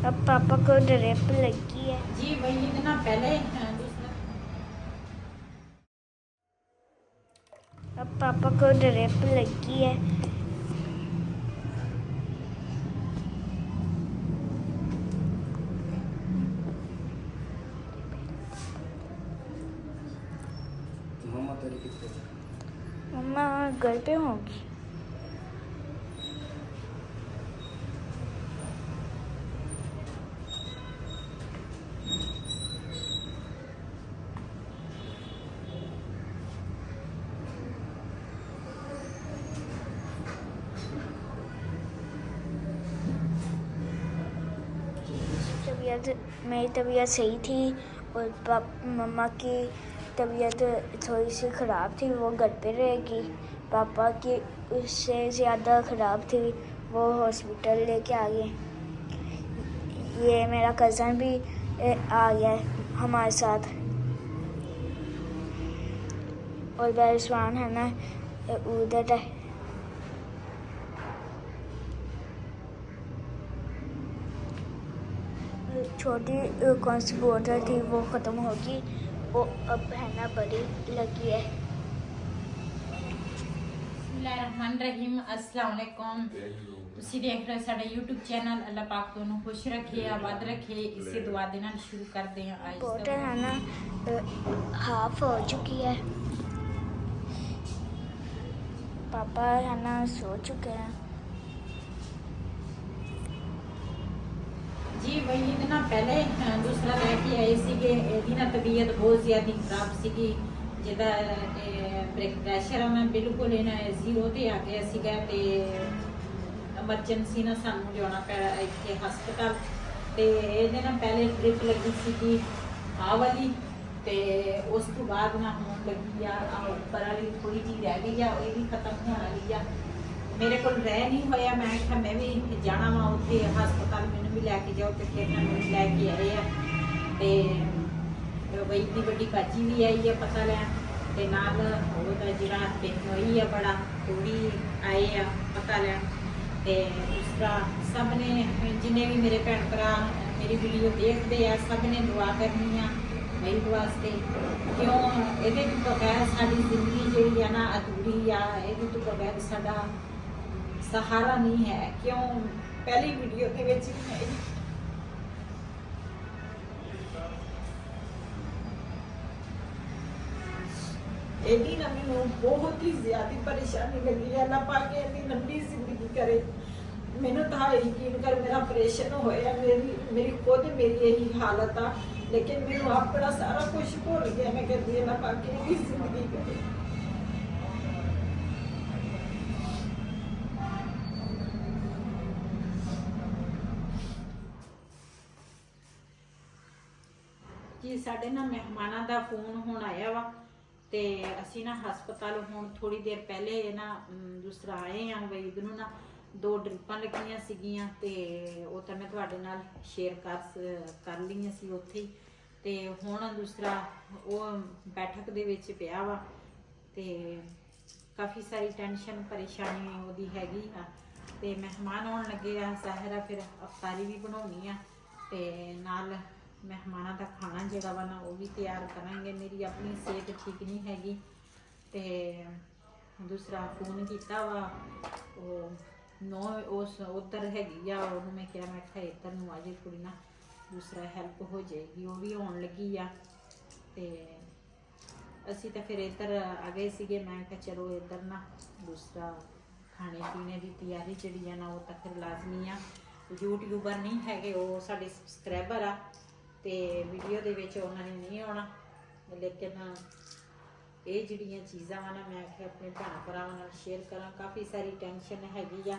अब पापा को ड्रिप लगी है जी वही इतना पहले अब पापा को ड्रिप लगी है मम्मा तेरी कितने मम्मा घर पे होंगी मेरी तबीयत सही थी और मम्मा की तबीयत थोड़ी सी ख़राब थी, वो घर पे रहेगी। पापा की उससे ज़्यादा ख़राब थी, वो हॉस्पिटल लेके आ गए। ये मेरा कज़न भी आ गया है हमारे साथ, और बैरस्वान है ना उधर है। छोटी कौन सी बोतल थी वो ख़त्म होगी, वो अब है ना बड़ी लगी है। बिस्मिल्लाहिर्रहमानिर्रहीम अस्सलाम वालेकुम। ਤੁਸੀਂ ਦੇਖ ਰਹੇ ਸਾਡਾ YouTube ਚੈਨਲ। ਅੱਲਾਹ ਪਾਕ ਤੁਹਾਨੂੰ ਖੁਸ਼ ਰੱਖੇ, ਆਬਾਦ ਰੱਖੇ, ਇਸੇ ਦੁਆ ਦੇ ਨਾਲ ਸ਼ੁਰੂ ਕਰਦੇ ਹਾਂ ਅੱਜ बोतल है ना हाफ हो चुकी है। पापा है ना सो चुके हैं। जी वही इतना पहले दूसरा लेके आए ਸੀਗੇ। ਇਹਦੀ ਨਾ ਤਬੀਅਤ ਬਹੁਤ ਜ਼ਿਆਦਾ ਖਰਾਬ ਸੀਗੀ, ਜਿਹਦਾ ਬਲੱਡ ਪ੍ਰੈਸ਼ਰ ਆ ਨਾ ਬਿਲਕੁਲ ਇਹਨਾਂ ਜ਼ੀਰੋ ਤੇ ਆ ਗਿਆ ਸੀਗਾ, ਤੇ ਐਮਰਜੈਂਸੀ ਨਾਲ ਸਾਨੂੰ ਲਿਆਉਣਾ ਪਿਆ ਇੱਥੇ ਹਸਪਤਾਲ। ਤੇ ਇਹਦੇ ਨਾਲ ਪਹਿਲੇ ਡ੍ਰਿਪ ਲੱਗੀ ਸੀਗੀ ਆਹ ਵਾਲੀ, ਤੇ ਉਸ ਤੋਂ ਬਾਅਦ ਨਾ ਹੁਣ ਲੱਗੀ ਆ ਆਹ ਉੱਪਰ ਵਾਲੀ ਥੋੜੀ ਜਿਹੀ ਰਹਿ ਗਈ ਆ, ਇਹ ਵੀ ਖਤਮ ਹੋਣ ਵਾਲੀ ਆ। ਮੇਰੇ ਕੋਲ ਰਹਿ ਨਹੀਂ ਹੋਇਆ, ਮੈਂ ਕਿਹਾ ਮੈਂ ਵੀ ਜਾਣਾ ਵਾ ਉੱਥੇ ਹਸਪਤਾਲ, ਮੈਨੂੰ ਵੀ ਲੈ ਕੇ ਜਾਓ। ਤੇ ਫਿਰ ਮੈਨੂੰ ਲੈ ਕੇ ਆਏ ਆ, ਤੇ ਬਈ ਦੀ ਵੱਡੀ ਬਾਜੀ ਵੀ ਆਈ ਆ ਪਤਾ ਲੈਣ, ਤੇ ਨਾਲ ਉਹਦਾ ਜਿਹੜਾ ਪਿੰਨੋਈ ਆ ਬੜਾ ਉਹ ਵੀ ਆਏ ਆ ਪਤਾ ਲੈਣ। ਤੇ ਉਸ ਤਰ੍ਹਾਂ ਸਭ ਨੇ ਜਿੰਨੇ ਵੀ ਮੇਰੇ ਭੈਣ ਭਰਾ ਮੇਰੀ ਵੀਡੀਓ ਦੇਖਦੇ ਆ, ਸਭ ਨੇ ਦੁਆ ਕਰਨੀ ਆ ਮੇਰੀ ਵਾਸਤੇ। ਕਿਉਂ ਇਹਦੇ ਤੋਂ ਬਗੈਰ ਸਾਡੀ ਜ਼ਿੰਦਗੀ ਜਿਹੜੀ ਆ ਨਾ ਅਧੂਰੀ ਆ, ਇਹਦੇ ਤੋਂ ਬਗੈਰ ਸਾਡਾ ਸਹਾਰਾ ਨਹੀਂ ਹੈ। ਕਿਉਂ ਪਹਿਲੀ ਵੀਡੀਓ ਦੇ ਵਿੱਚ ਇਹਦੀ ਨਾ ਮੈਨੂੰ ਬਹੁਤ ਹੀ ਜ਼ਿਆਦਾ ਪਰੇਸ਼ਾਨੀ ਲੱਗੀ ਹੈ। ਅੱਲਾਹ ਪਾਕ ਇਹਦੀ ਲੰਬੀ ਜ਼ਿੰਦਗੀ ਕਰੇ। ਮੈਨੂੰ ਤਾਂ ਯਕੀਨ ਕਰ ਮੇਰਾ ਆਪਰੇਸ਼ਨ ਹੋਇਆ, ਮੇਰੀ ਖੁਦ ਮੇਰੀ ਇਹੀ ਹਾਲਤ ਆ, ਲੇਕਿਨ ਮੈਨੂੰ ਆਪਣਾ ਸਾਰਾ ਕੁਝ ਭੁੱਲ ਗਿਆ। ਮੈਂ ਕਹਿੰਦੀ ਅੱਲਾਹ ਪਾਕ ਇਹਦੀ ਜ਼ਿੰਦਗੀ ਕਰੇ। ਜੀ ਸਾਡੇ ਨਾ ਮਹਿਮਾਨਾਂ ਦਾ ਫੋਨ ਹੁਣ ਆਇਆ ਵਾ, ਤੇ ਅਸੀਂ ਨਾ ਹਸਪਤਾਲ ਹੁਣ ਥੋੜੀ ਦੇਰ ਪਹਿਲੇ ਨਾ ਦੂਸਰਾ ਆਏ ਆ। ਵਈਦ ਨੂੰ ਨਾ 2 ਡ੍ਰਿਪਾਂ ਲੱਗੀਆਂ ਸੀਗੀਆਂ, ਤੇ ਉਹ ਤਾਂ ਮੈਂ ਤੁਹਾਡੇ ਨਾਲ ਸ਼ੇਅਰ ਕਰ ਲਈਆਂ ਸੀ ਉੱਥੇ ਹੀ। ਤੇ ਹੁਣ ਦੂਸਰਾ ਉਹ ਬੈਠਕ ਦੇ ਵਿੱਚ ਪਿਆ ਵਾ, ਤੇ ਕਾਫੀ ਸਾਰੀ ਟੈਨਸ਼ਨ ਪਰੇਸ਼ਾਨੀ ਉਹਦੀ ਹੈਗੀ ਆ। ਤੇ ਮਹਿਮਾਨ ਆਉਣ ਲੱਗੇ ਆ, ਜ਼ਾਹਿਰ ਆ ਫਿਰ ਅਫਤਾਰੀ ਵੀ ਬਣਾਉਣੀ ਆ, ਤੇ ਨਾਲ ਮਹਿਮਾਨਾਂ ਦਾ ਖਾਣਾ ਜਿਹੜਾ ਵਾ ਨਾ ਉਹ ਵੀ ਤਿਆਰ ਕਰਾਂਗੇ। ਮੇਰੀ ਆਪਣੀ ਸਿਹਤ ਠੀਕ ਨਹੀਂ ਹੈਗੀ, ਤੇ ਦੂਸਰਾ ਫੋਨ ਕੀਤਾ ਵਾ ਉਹ ਨੋ ਉਸ ਉੱਧਰ ਹੈਗੀ ਆ, ਉਹਨੂੰ ਮੈਂ ਕਿਹਾ ਮੈਂ ਕਿਹਾ ਇੱਧਰ ਨੂੰ ਆ ਜੇ ਥੋੜੀ ਨਾ ਦੂਸਰਾ ਹੈਲਪ ਹੋ ਜਾਏਗੀ। ਉਹ ਵੀ ਆਉਣ ਲੱਗੀ ਆ, ਤੇ ਅਸੀਂ ਤਾਂ ਫਿਰ ਇੱਧਰ ਆ ਗਏ ਸੀਗੇ। ਮੈਂ ਕਿਹਾ ਚਲੋ ਇੱਧਰ ਨਾ ਦੂਸਰਾ ਖਾਣੇ ਪੀਣੇ ਦੀ ਤਿਆਰੀ ਜਿਹੜੀ ਆ ਨਾ ਉਹ ਤਾਂ ਫਿਰ ਲਾਜ਼ਮੀ ਆ। ਯੂਟਿਊਬਰ ਨਹੀਂ ਹੈਗੇ, ਉਹ ਸਾਡੇ ਸਬਸਕ੍ਰਾਈਬਰ ਆ, ਤੇ ਵੀਡੀਓ ਦੇ ਵਿੱਚ ਉਹਨਾਂ ਨੇ ਨਹੀਂ ਆਉਣਾ, ਲੇਕਿਨ ਇਹ ਜਿਹੜੀਆਂ ਚੀਜ਼ਾਂ ਵਾ ਨਾ ਮੈਂ ਕਿਹਾ ਆਪਣੇ ਭੈਣ ਭਰਾਵਾਂ ਨਾਲ ਸ਼ੇਅਰ ਕਰਾਂ। ਕਾਫੀ ਸਾਰੀ ਟੈਨਸ਼ਨ ਹੈਗੀ ਆ,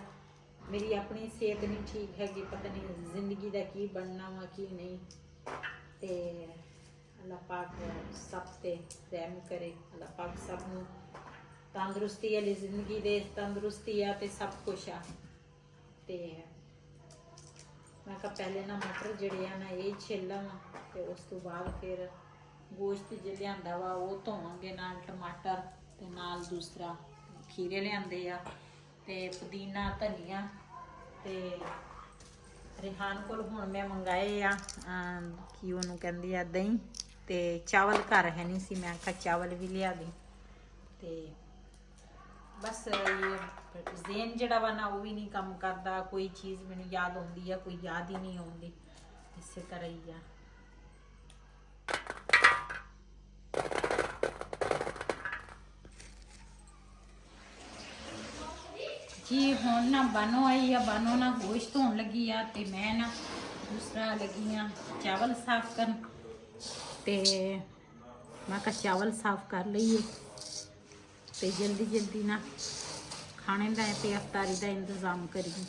ਮੇਰੀ ਆਪਣੀ ਸਿਹਤ ਨਹੀਂ ਠੀਕ ਹੈਗੀ, ਪਤਾ ਨਹੀਂ ਜ਼ਿੰਦਗੀ ਦਾ ਕੀ ਬਣਨਾ ਵਾ ਕੀ ਨਹੀਂ। ਤੇ ਅੱਲਾਹ ਪਾਕ ਸਭ ਤੇ ਰਹਿਮ ਕਰੇ, ਅੱਲਾਹ ਪਾਕ ਸਭ ਨੂੰ ਤੰਦਰੁਸਤੀ ਵਾਲੀ ਜ਼ਿੰਦਗੀ ਦੇ, ਤੰਦਰੁਸਤੀ ਆ ਤੇ ਸਭ ਕੁਛ ਆ। ਤੇ ਮੈਂ ਕਿਹਾ ਪਹਿਲੇ ਨਾ ਮਟਰ ਜਿਹੜੇ ਆ ਨਾ ਇਹ ਛਿੱਲਾਂ ਵਾ, ਤੇ ਉਸ ਤੋਂ ਬਾਅਦ ਫਿਰ ਗੋਸ਼ਤ ਜੇ ਲਿਆਂਦਾ ਵਾ ਉਹ ਧੋਵਾਂਗੇ, ਨਾਲ ਟਮਾਟਰ ਤੇ ਨਾਲ ਦੂਸਰਾ ਖੀਰੇ ਲਿਆਂਦੇ ਆ, ਤੇ ਪੁਦੀਨਾ ਧਨੀਆ, ਤੇ ਰਿਹਾਨ ਕੋਲ ਹੁਣ ਮੈਂ ਮੰਗਾਏ ਆ ਕੀ ਉਹਨੂੰ ਕਹਿੰਦੇ ਆ ਦਹੀਂ ਤੇ ਚਾਵਲ ਘਰ ਹੈ ਨਹੀਂ ਸੀ, ਮੈਂ ਕਿਹਾ ਚਾਵਲ ਵੀ ਲਿਆ ਦੇ। ਤੇ ਬਸ ਇਹ ਜ਼ੇਨ ਜਿਹੜਾ ਵਾ ਨਾ ਉਹ ਵੀ ਨਹੀਂ ਕੰਮ ਕਰਦਾ, ਕੋਈ ਚੀਜ਼ ਮੈਨੂੰ ਯਾਦ ਆਉਂਦੀ ਆ ਕੋਈ ਯਾਦ ਹੀ ਨਹੀਂ ਆਉਂਦੀ, ਇਸੇ ਤਰ੍ਹਾਂ ਹੀ ਆ। ਜੀ ਹੁਣ ਨਾ ਬਾਨੋ ਆਈ ਆ, ਬਾਨੋ ਨਾ ਗੋਸ਼ਤ ਧੋਣ ਲੱਗੀ ਆ ਤੇ ਮੈਂ ਨਾ ਦੂਸਰਾ ਲੱਗੀ ਆ ਚਾਵਲ ਸਾਫ਼ ਕਰਨ। ਤੇ ਮੈਂ ਕਿਹਾ ਚਾਵਲ ਸਾਫ਼ ਕਰ ਲਈਏ ਤੇ ਜਲਦੀ ਜਲਦੀ ਨਾ ਖਾਣੇ ਦਾ ਤੇ ਅਫਤਾਰੀ ਦਾ ਇੰਤਜ਼ਾਮ ਕਰੀਏ।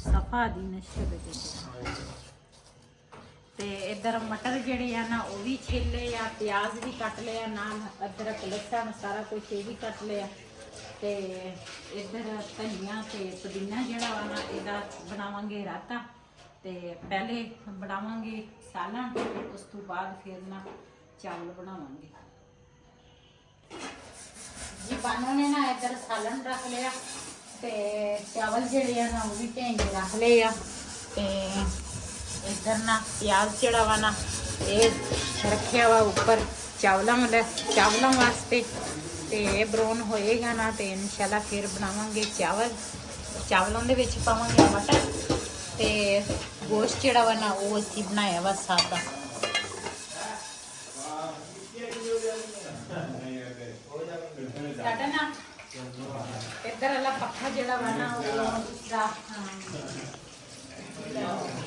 ਸਫਾ ਦੀ ਨਸ਼ਰ ਦੇ ਤੇ ਇਧਰ ਮਟਰ ਜਿਹੜੇ ਆ ਨਾ ਉਹ ਵੀ ਛਿੱਲੇ ਆ, ਪਿਆਜ਼ ਵੀ ਕੱਟ ਲਿਆ, ਨਾਲ ਅਦਰਕ ਲਸਣ ਸਾਰਾ ਕੁਝ ਇਹ ਵੀ ਕੱਟ ਲਿਆ। ਤੇ ਇਧਰ ਧਨੀਆ ਤੇ ਪੁਦੀਨਾ ਜਿਹੜਾ ਵਾ ਨਾ ਇਹਦਾ ਬਣਾਵਾਂਗੇ ਰਾਤਾ। ਤੇ ਪਹਿਲੇ ਬਣਾਵਾਂਗੇ ਸਾਲਣ, ਉਸ ਤੋਂ ਬਾਅਦ ਫਿਰ ਨਾ ਚਾਵਲ ਬਣਾਵਾਂਗੇ। ਜੀ ਬਾਨੋ ਨੇ ਨਾ ਇਧਰ ਸਾਲਣ ਰੱਖ ਲਿਆ ਤੇ ਚਾਵਲ ਜਿਹੜੇ ਆ ਨਾ ਉਹ ਵੀ ਭੇਂਜ ਰੱਖ ਲਏ ਆ। ਤੇ ਇਧਰ ਨਾ ਪਿਆਜ਼ ਜਿਹੜਾ ਵਾ ਨਾ ਇਹ ਰੱਖਿਆ ਵਾ ਉੱਪਰ ਚਾਵਲਾਂ ਵਾਸਤੇ। ਤੇ ਇਹ ਬਰਾਊਨ ਹੋਏਗਾ ਨਾ ਤੇ ਇਨਸ਼ਾਅੱਲਾ ਫਿਰ ਬਣਾਵਾਂਗੇ ਚਾਵਲ। ਚਾਵਲਾਂ ਦੇ ਵਿੱਚ ਪਾਵਾਂਗੇ ਮਟਰ ਤੇ ਗੋਸ਼ਤ ਜਿਹੜਾ ਵਾ ਨਾ ਉਹ ਅਸੀਂ ਬਣਾਇਆ ਵਾ ਸਾਦਾ। ਸਾਡਾ ਨਾ ਇੱਧਰ ਵਾਲਾ ਪੱਖਾ ਜਿਹੜਾ ਵਾ ਨਾ ਉਹ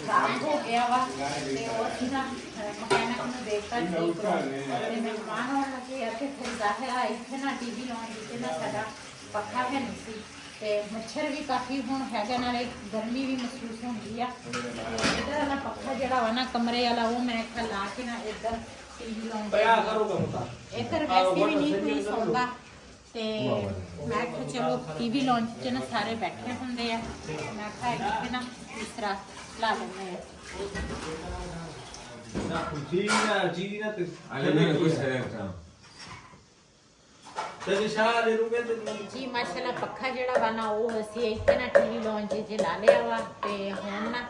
ਖਰਾਬ ਹੋ ਗਿਆ ਵਾ ਤੇ ਉਹ ਅਸੀਂ ਨਾ ਮਕੈਨਿਕ ਨੂੰ ਦੇਖਤਾ ਠੀਕ ਤੇ ਮਹਿਮਾਨ ਆਉਣ ਲੱਗੇ ਅਤੇ ਫਿਰ ਜ਼ਾਹਿਰ ਆ ਇੱਥੇ ਨਾ ਟੀਵੀ ਲਾਉਣ ਦਿੱਤੇ ਨਾ ਸਾਡਾ ਪੱਖਾ ਹੈ ਨਹੀਂ ਸੀ ਤੇ ਮੱਛਰ ਵੀ ਕਾਫੀ ਹੁਣ ਹੈਗਾ, ਨਾਲੇ ਗਰਮੀ ਵੀ ਮਹਿਸੂਸ ਹੁੰਦੀ ਆ। ਤੇ ਇੱਧਰ ਵਾਲਾ ਪੱਖਾ ਜਿਹੜਾ ਵਾ ਨਾ ਕਮਰੇ ਵਾਲਾ ਉਹ ਮੈਂ ਕਿਹਾ ਲਾ ਕੇ ਨਾ ਇੱਧਰ ਟੀਵੀ ਲਾਉਣ ਇੱਧਰ ਵੈਸੇ ਵੀ ਨਹੀਂ ਕੋਈ ਸੌਂਦਾ ਤੇ ਮੈਂ ਕਿਹਾ ਚਲੋ ਟੀਵੀ ਲਾਉਣ 'ਚ ਨਾ ਸਾਰੇ ਬੈਠੇ ਹੁੰਦੇ ਆ, ਮੈਂ ਕਿਹਾ ਇੱਥੇ ਨਾ ਇਸ ਤਰ੍ਹਾਂ ਲਾ ਲੈਂਦੇ ਆ। ਜੀ ਮਾਸ਼ਾਅੱਲਾ ਪੱਖਾ ਜਿਹੜਾ ਵਾ ਨਾ ਉਹ ਅਸੀਂ ਇੱਥੇ ਨਾ ਟੀਵੀ ਲਾਉਣ 'ਚ ਲਾ ਲਿਆ ਵਾ। ਤੇ ਹੁਣ ਨਾ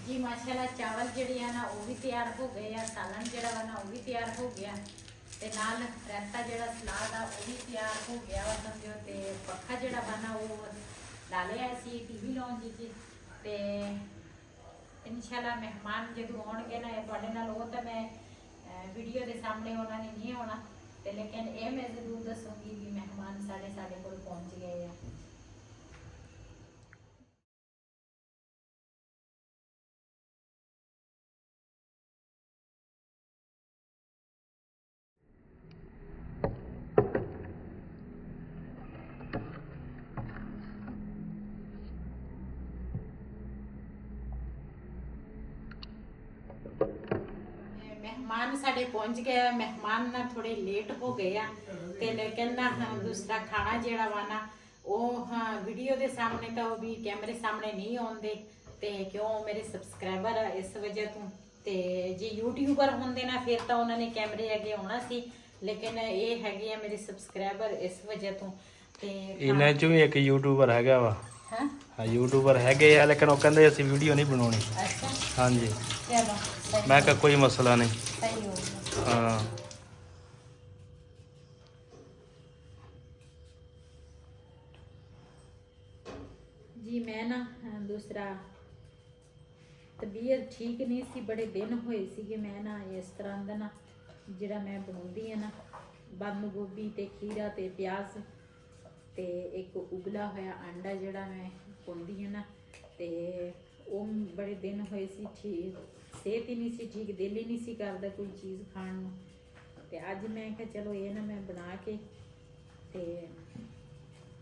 ਜੀ ਮਾਸ਼ਾਅੱਲਾ ਚਾਵਲ ਜਿਹੜੇ ਆ ਨਾ ਉਹ ਵੀ ਤਿਆਰ ਹੋ ਗਏ ਆ, ਸਾਲਣ ਜਿਹੜਾ ਵਾ ਨਾ ਉਹ ਵੀ ਤਿਆਰ ਹੋ ਗਿਆ ਤੇ ਨਾਲ ਰਾਇਤਾ ਜਿਹੜਾ ਸਲਾਦ ਆ ਉਹ ਵੀ ਤਿਆਰ ਹੋ ਗਿਆ ਵਾ ਸਮਝੋ। ਤੇ ਪੱਖਾ ਜਿਹੜਾ ਵਾ ਨਾ ਉਹ ਲਾ ਲਿਆ ਸੀ ਟੀਵੀ ਲਾਉਣ ਜੀ। ਤੇ ਇਨਸ਼ਾਅੱਲਾ ਮਹਿਮਾਨ ਜਦੋਂ ਆਉਣਗੇ ਨਾ ਤੁਹਾਡੇ ਨਾਲ ਉਹ ਤਾਂ ਮੈਂ ਵੀਡੀਓ ਦੇ ਸਾਹਮਣੇ ਉਹਨਾਂ ਨੇ ਨਹੀਂ ਆਉਣਾ ਤੇ ਲੇਕਿਨ ਇਹ ਮੈਂ ਜ਼ਰੂਰ ਦੱਸੂਗੀ ਵੀ ਮਹਿਮਾਨ ਸਾਡੇ ਕੋਲ ਪਹੁੰਚ ਗਏ ਆ। ਮਹਿਮਾਨ ਸਾਡੇ ਪਹੁੰਚ ਗਏ। ਮਹਿਮਾਨ ਨਾ ਥੋੜੇ ਲੇਟ ਹੋ ਗਏ ਆ ਤੇ ਲੇਕਿਨ ਨਾ ਦੂਸਰਾ ਖਾਣਾ ਜਿਹੜਾ ਵਾ ਨਾ ਉਹ ਵੀਡੀਓ ਦੇ ਸਾਹਮਣੇ ਤਾਂ ਉਹ ਵੀ ਕੈਮਰੇ ਸਾਹਮਣੇ ਨਹੀਂ ਆਉਂਦੇ ਤੇ ਕਿਉਂ ਮੇਰੇ ਸਬਸਕ੍ਰਾਈਬਰ ਆ ਇਸ ਵਜ੍ਹਾ ਤੋਂ। ਤੇ ਜੇ ਯੂਟਿਊਬਰ ਹੁੰਦੇ ਨਾ ਫਿਰ ਤਾਂ ਉਹਨਾਂ ਨੇ ਕੈਮਰੇ ਅੱਗੇ ਆਉਣਾ ਸੀ, ਲੇਕਿਨ ਇਹ ਹੈਗੇ ਆ ਮੇਰੇ ਸਬਸਕ੍ਰਾਈਬਰ ਇਸ ਵਜ੍ਹਾ ਤੋਂ। ਤੇ ਇਹਨਾਂ ਚੋਂ ਵੀ ਇੱਕ ਯੂਟਿਊਬਰ ਹੈਗਾ ਵਾ। ਹਾਂ ਯੂਟਿਊਬਰ ਹੈਗੇ ਆ ਲੇਕਿਨ ਉਹ ਕਹਿੰਦੇ ਅਸੀਂ ਵੀਡੀਓ ਨਹੀਂ ਬਣਾਉਣੀ। ਅੱਛਾ ਹਾਂਜੀ ਚਲੋ ਮੈਂ ਕਿਹਾ ਕੋਈ ਮਸਲਾ ਨਹੀਂ। ਸਹੀ ਹੋ ਗਿਆ। ਹਾਂ ਜੀ ਮੈਂ ਨਾ ਦੂਸਰਾ ਤਬੀਅਤ ਠੀਕ ਨਹੀਂ ਸੀ, ਬੜੇ ਦਿਨ ਹੋਏ ਸੀਗੇ ਮੈਂ ਨਾ ਇਸ ਤਰ੍ਹਾਂ ਦਾ ਨਾ ਜਿਹੜਾ ਮੈਂ ਬਣਾਉਂਦੀ ਆ ਨਾ ਬੰਦ ਗੋਭੀ ਤੇ ਖੀਰਾ ਤੇ ਪਿਆਜ਼ ਤੇ ਇੱਕ ਉਬਲਾ ਹੋਇਆ ਆਂਡਾ ਜਿਹੜਾ ਮੈਂ ਪਾਉਂਦੀ ਹਾਂ ਨਾ, ਤੇ ਉਹ ਬੜੇ ਦਿਨ ਹੋਏ ਸੀ ਠੀਕ, ਸਿਹਤ ਹੀ ਨਹੀਂ ਸੀ ਠੀਕ, ਦਿਲ ਹੀ ਨਹੀਂ ਸੀ ਕਰਦਾ ਕੋਈ ਚੀਜ਼ ਖਾਣ ਨੂੰ। ਤੇ ਅੱਜ ਮੈਂ ਕਿਹਾ ਚਲੋ ਇਹ ਨਾ ਮੈਂ ਬਣਾ ਕੇ, ਤੇ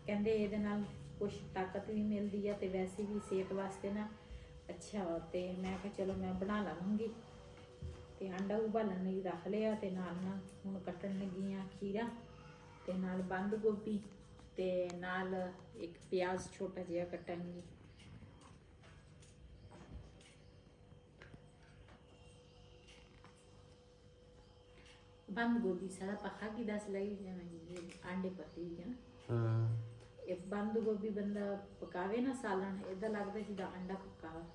ਕਹਿੰਦੇ ਇਹਦੇ ਨਾਲ ਕੁਛ ਤਾਕਤ ਵੀ ਮਿਲਦੀ ਆ ਤੇ ਵੈਸੇ ਵੀ ਸਿਹਤ ਵਾਸਤੇ ਨਾ ਅੱਛਾ ਵਾ। ਤੇ ਮੈਂ ਕਿਹਾ ਚਲੋ ਮੈਂ ਬਣਾ ਲਵਾਂਗੀ। ਤੇ ਆਂਡਾ ਉਬਾਲਣ ਲਈ ਰੱਖ ਲਿਆ ਤੇ ਨਾਲ ਹੁਣ ਕੱਟਣ ਲੱਗੀ ਆ ਖੀਰਾ ਤੇ ਨਾਲ ਬੰਦ ਗੋਭੀ ਤੇ ਨਾਲ ਇੱਕ ਪਿਆਜ਼ ਛੋਟਾ ਜਿਹਾ ਕੱਟਾਂਗੀ। ਬੰਦ ਗੋਭੀ ਸਾਰਾ ਪੱਕਾ ਕੀ ਦੱਸ ਲਈ ਜਿਵੇਂ ਆਂਡੇ ਪੱਤੀ ਹੈ ਨਾ। ਇਹ ਬੰਦ ਗੋਭੀ ਬੰਦਾ ਪਕਾਵੇ ਨਾ ਸਾਲਣ, ਏਦਾਂ ਲੱਗਦਾ ਜਿੱਦਾਂ ਆਂਡਾ ਪੱਕਾ ਵਾ।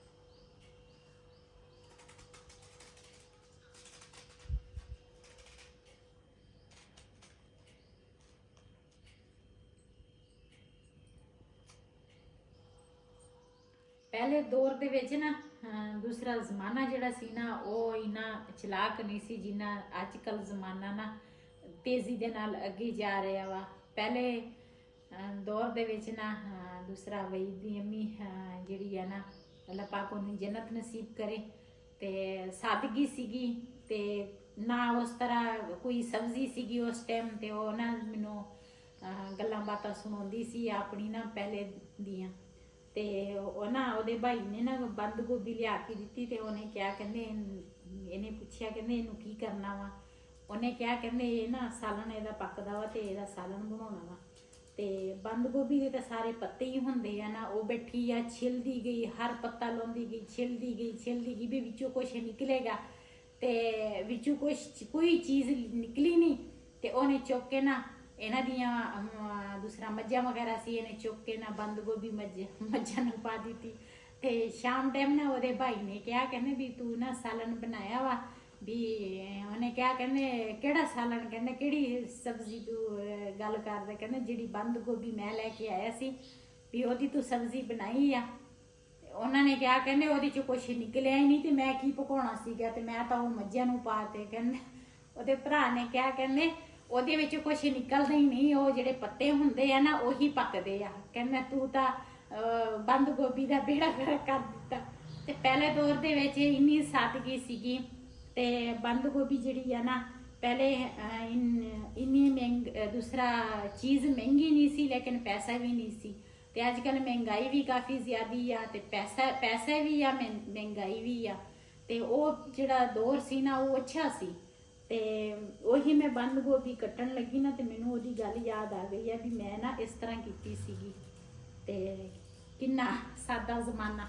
ਪਹਿਲੇ ਦੌਰ ਦੇ ਵਿੱਚ ਨਾ ਦੂਸਰਾ ਜ਼ਮਾਨਾ ਜਿਹੜਾ ਸੀ ਨਾ ਉਹ ਇੰਨਾ ਚਲਾਕ ਨਹੀਂ ਸੀ ਜਿੰਨਾ ਅੱਜ ਕੱਲ੍ਹ ਜ਼ਮਾਨਾ ਨਾ ਤੇਜ਼ੀ ਦੇ ਨਾਲ ਅੱਗੇ ਜਾ ਰਿਹਾ ਵਾ। ਪਹਿਲੇ ਦੌਰ ਦੇ ਵਿੱਚ ਨਾ ਦੂਸਰਾ ਵਈ ਦੀ ਅੰਮੀ ਜਿਹੜੀ ਆ ਨਾ, ਅੱਲਾਹ ਪਾਕ ਉਹਨੂੰ ਜੰਨਤ ਨਸੀਬ ਕਰੇ, ਤੇ ਸਾਦਗੀ ਸੀਗੀ ਤੇ ਨਾ ਉਸ ਤਰ੍ਹਾਂ ਕੋਈ ਸਬਜ਼ੀ ਸੀਗੀ ਉਸ ਟਾਈਮ। ਤੇ ਉਹ ਨਾ ਮੈਨੂੰ ਗੱਲਾਂ ਬਾਤਾਂ ਸੁਣਾਉਂਦੀ ਸੀ ਆਪਣੀ ਨਾ ਪਹਿਲੇ ਦੀਆਂ। ਤੇ ਉਹ ਨਾ ਉਹਦੇ ਭਾਈ ਨੇ ਨਾ ਬੰਦ ਗੋਭੀ ਲਿਆ ਕੇ ਦਿੱਤੀ ਤੇ ਉਹਨੇ ਕਿਹਾ, ਕਹਿੰਦੇ ਇਹਨੇ ਪੁੱਛਿਆ ਕਹਿੰਦੇ ਇਹਨੂੰ ਕੀ ਕਰਨਾ ਵਾ। ਉਹਨੇ ਕਿਹਾ ਕਹਿੰਦੇ ਇਹ ਨਾ ਸਾਲਣ ਇਹਦਾ ਪੱਕਦਾ ਵਾ ਤੇ ਇਹਦਾ ਸਾਲਣ ਬਣਾਉਣਾ ਵਾ। ਤੇ ਬੰਦ ਗੋਭੀ ਦੇ ਤਾਂ ਸਾਰੇ ਪੱਤੇ ਹੀ ਹੁੰਦੇ ਆ ਨਾ, ਉਹ ਬੈਠੀ ਆ ਛਿਲਦੀ ਗਈ, ਹਰ ਪੱਤਾ ਲਾਉਂਦੀ ਗਈ, ਛਿਲਦੀ ਗਈ ਵੀ ਵਿੱਚੋਂ ਕੁਛ ਨਿਕਲੇਗਾ, ਤੇ ਵਿੱਚੋਂ ਕੋਈ ਚੀਜ਼ ਨਿਕਲੀ ਨਹੀਂ। ਤੇ ਉਹਨੇ ਚੁੱਕ ਕੇ ਨਾ ਇਹਨਾਂ ਦੀਆਂ ਦੂਸਰਾ ਮੱਝਾਂ ਵਗੈਰਾ ਸੀ, ਇਹਨੇ ਚੁੱਕ ਕੇ ਨਾ ਬੰਦ ਗੋਭੀ ਮੱਝਾਂ ਨੂੰ ਪਾ ਦਿੱਤੀ। ਤੇ ਸ਼ਾਮ ਟਾਈਮ ਨਾ ਉਹਦੇ ਭਾਈ ਨੇ ਕਿਹਾ, ਕਹਿੰਦੇ ਵੀ ਤੂੰ ਨਾ ਸਾਲਣ ਬਣਾਇਆ ਵਾ ਵੀ। ਉਹਨੇ ਕਿਹਾ ਕਹਿੰਦੇ ਕਿਹੜਾ ਸਾਲਣ, ਕਹਿੰਦੇ ਕਿਹੜੀ ਸਬਜ਼ੀ ਤੂੰ ਗੱਲ ਕਰਦਾ, ਕਹਿੰਦੇ ਜਿਹੜੀ ਬੰਦ ਗੋਭੀ ਮੈਂ ਲੈ ਕੇ ਆਇਆ ਸੀ ਵੀ ਉਹਦੀ ਤੂੰ ਸਬਜ਼ੀ ਬਣਾਈ ਆ। ਉਹਨਾਂ ਨੇ ਕਿਹਾ ਕਹਿੰਦੇ ਉਹਦੇ ਚ ਕੁਛ ਨਿਕਲਿਆ ਹੀ ਨਹੀਂ ਤੇ ਮੈਂ ਕੀ ਪਕਾਉਣਾ ਸੀਗਾ, ਤੇ ਮੈਂ ਤਾਂ ਉਹ ਮੱਝਾਂ ਨੂੰ ਪਾ ਤੇ। ਕਹਿੰਦੇ ਉਹਦੇ ਭਰਾ ਨੇ ਕਿਹਾ ਕਹਿੰਦੇ ਉਹਦੇ ਵਿੱਚ ਕੁਛ ਨਿਕਲਦਾ ਹੀ ਨਹੀਂ, ਉਹ ਜਿਹੜੇ ਪੱਤੇ ਹੁੰਦੇ ਆ ਨਾ ਉਹੀ ਪੱਕਦੇ ਆ। ਕਹਿੰਦਾ ਤੂੰ ਤਾਂ ਬੰਦ ਗੋਭੀ ਦਾ ਬੇੜਾ ਗਰਕ ਕਰ ਦਿੱਤਾ। ਤੇ ਪਹਿਲੇ ਦੌਰ ਦੇ ਵਿੱਚ ਇੰਨੀ ਸਾਦਗੀ ਸੀਗੀ। ਤੇ ਬੰਦ ਗੋਭੀ ਜਿਹੜੀ ਆ ਨਾ ਪਹਿਲੇ ਇੰਨੀ ਦੂਸਰਾ ਚੀਜ਼ ਮਹਿੰਗੀ ਨਹੀਂ ਸੀ, ਲੇਕਿਨ ਪੈਸਾ ਵੀ ਨਹੀਂ ਸੀ। ਤੇ ਅੱਜ ਕੱਲ੍ਹ ਮਹਿੰਗਾਈ ਵੀ ਕਾਫੀ ਜ਼ਿਆਦੀ ਆ ਤੇ ਪੈਸੇ ਵੀ ਆ, ਮਹਿੰਗਾਈ ਵੀ ਆ। ਤੇ ਉਹ ਜਿਹੜਾ ਦੌਰ ਸੀ ਨਾ ਉਹ ਅੱਛਾ ਸੀ। ਤੇ ਉਹੀ ਮੈਂ ਬੰਦ ਗੋਭੀ ਕੱਟਣ ਲੱਗੀ ਨਾ ਤੇ ਮੈਨੂੰ ਉਹਦੀ ਗੱਲ ਯਾਦ ਆ ਗਈ ਆ ਵੀ ਮੈਂ ਨਾ ਇਸ ਤਰ੍ਹਾਂ ਕੀਤੀ ਸੀਗੀ। ਤੇ ਕਿੰਨਾ ਸਾਦਾ ਜ਼ਮਾਨਾ।